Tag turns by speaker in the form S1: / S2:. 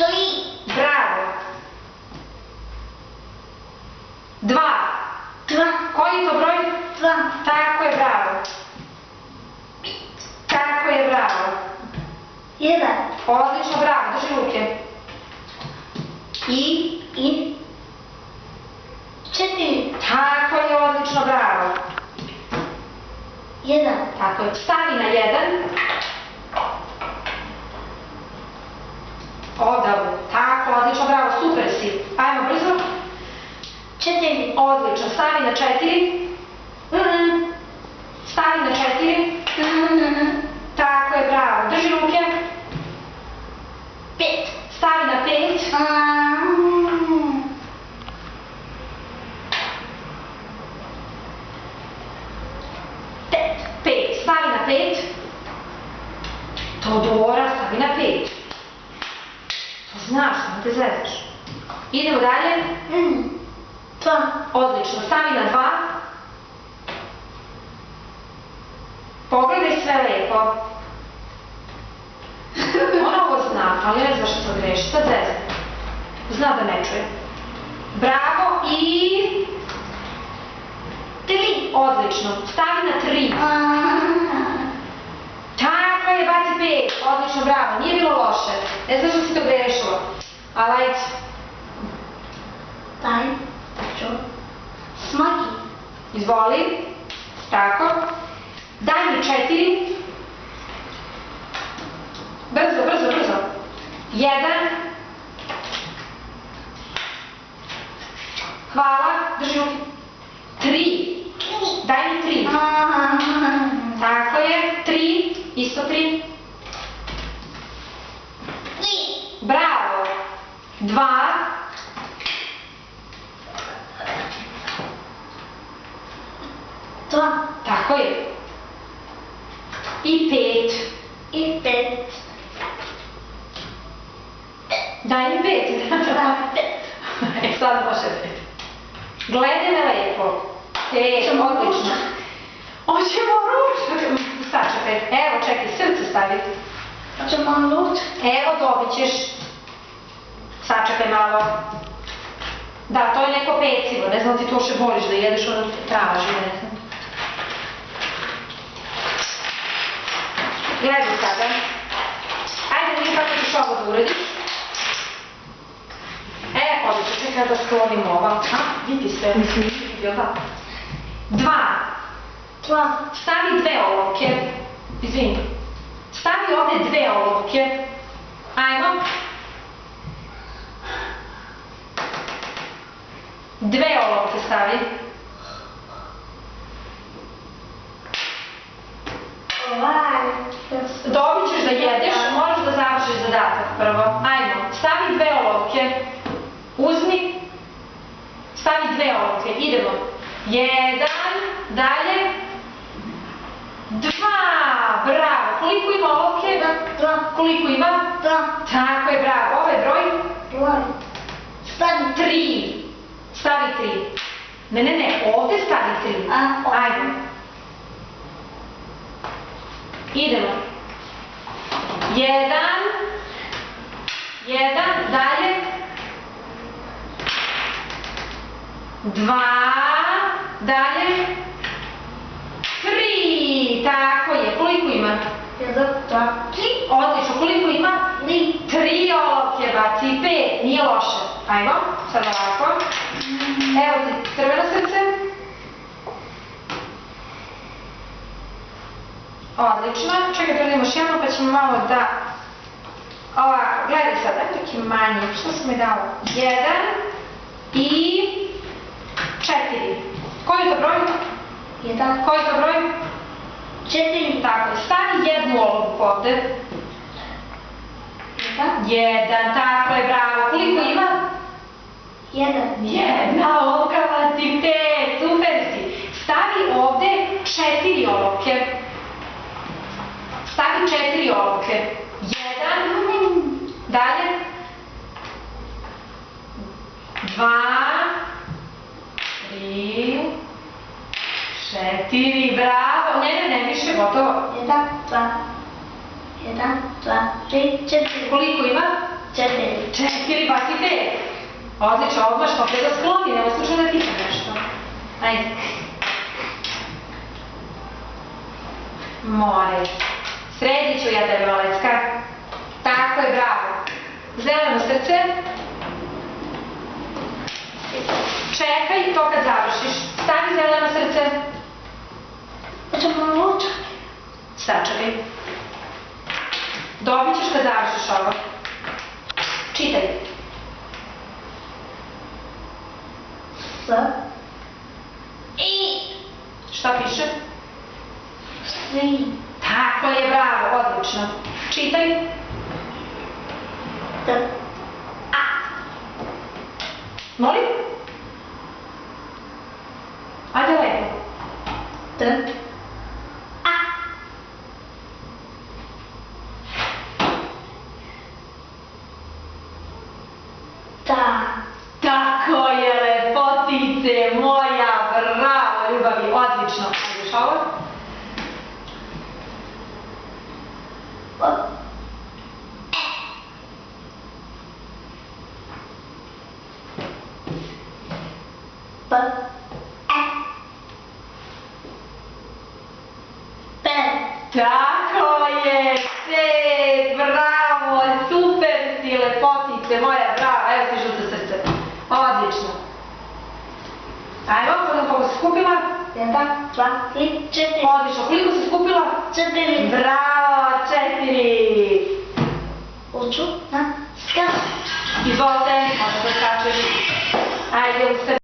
S1: 3.
S2: Bravo. 2.
S1: 2.
S2: Koji je to broj?
S1: 2.
S2: Tako je, bravo. Tako je, bravo.
S1: 1.
S2: Odlično, bravo, drži ruke. I
S1: 4.
S2: tako je, odlično, bravo.
S1: 1.
S2: Tako je, stavi na 1. Odavu, tako, odlično, bravo, super si. Ajmo brzo.
S1: 4.
S2: Odlično, stavi na 4. Stavi na 4. Tako je, bravo, drži ruke.
S1: 5.
S2: Stavi na 5. 5, stavi na 5. Teodora, stavi na 5. To znaš, ne te zezaš. Idemo dalje.
S1: 2.
S2: Odlično, stavi na 2. Pogledaj sve lepo. Ona ovo zna, ali ne zna što sad greši, sad zezna. Zna da ne čuje. Bravo i...
S1: 3.
S2: Odlično, stavi na 3. Tako je, baci 5. Odlično, bravo, nije bilo loše. Ne znaš da si to grešila. Ali ajde.
S1: Daj. Smaki.
S2: Izvoli. Tako. Daj mi 4. Brzo, brzo, brzo. 1. Hvala, drži ruke. 3. Daj mi 3. Tako je, 3. Isto 3.
S1: 3.
S2: Bravo. 2. Tako je. I 5.
S1: I 5.
S2: Daj mi 5. E, sad može 5. Gledaj me lepo. Odlično. Hoćemo ručak. Sačekaj. Evo, čekaj, srce stavi.
S1: Hoćemo ručak.
S2: Evo, dobit ćeš. Sačekaj malo. Da, to je neko pecivo. Ne znam ti to še voliš da jedeš ono traži, ne znam. Gledaj sada. Ajde, vidim kako ćeš ovo da uradiš. Odlično, čekaj da sklonim ova. Vidi sve. Jel da? 2. Stavi 2 olovke. Izvini. Stavi ovde 2 olovke. Ajmo. 2 olovke stavi. Dobit ćeš da jedeš, moraš da završiš zadatak prvo. Ajmo, stavi 2 olovke. Uzmi. Stavi 2 olovke, idemo. 1, dalje. 2, bravo. Koliko ima olovke?
S1: 2.
S2: Koliko ima?
S1: 2.
S2: Tako je, bravo. Ovo je broj?
S1: Stavi
S2: 3. Stavi 3. Ne, ovde stavi 3. Ajde. Idemo. 1, dalje. 2, dalje. 3, tako je. Koliko ima?
S1: 1, 2, 3.
S2: Odlično, koliko ima? 3 olovke, baci 5, nije loše. Ajmo, sad ovako. Evo ti crveno srce. Odlično, čekaj da uradimo još jedno pa ćemo malo da... Ovako, gledaj sad, daj neki manji, što sam mi dao? 1 i 4. Koji je to broj?
S1: 1.
S2: Koji je to broj?
S1: 4.
S2: Tako je, stavi jednu olovku ovde. 1, tako je, bravo. Koliko ima?
S1: 1.
S2: Jedna olovka, baci 5, super si. Stavi ovde 4 olovke. Stavi 4 olovke. 1, dalje. 2, 3, 4, bravo. Ne, više, gotovo.
S1: 1, 2, 3, 4.
S2: Koliko ima?
S1: 4.
S2: 4, baci 5. Odlično, odmah što pre da skloni, nema slučajno da pitam nešto. Ajde. More. Sredit ću ja tebe, Valecka. Tako je, bravo. Zeleno srce. Čekaj to kad završiš. Stavi zeleno srce.
S1: Hoćemo lučak.
S2: Sačekaj. Dobit ćeš kad završiš ovo. Čitaj.
S1: S. I.
S2: Šta piše?
S1: Svi.
S2: Tako je, bravo, odlično. Čitaj.
S1: T. A.
S2: Molim? Ajde lepo.
S1: T. A. Ta.
S2: Tako je, lepotice moja, bravo, ljubavi, odlično. Ajde još ovo.
S1: P. E. P.
S2: Tako je, C, bravo, super si, lepotice moja, bravo, evo ti žuto srce. Odlično. Ajmo, pogledam koliko si skupila.
S1: 1, 2, 3, 4.
S2: Odlično, koliko si skupila?
S1: 4.
S2: Bravo, 4.
S1: Hoću na skak.
S2: Izvolite, možeš da skačeš. Ajde, u sebe.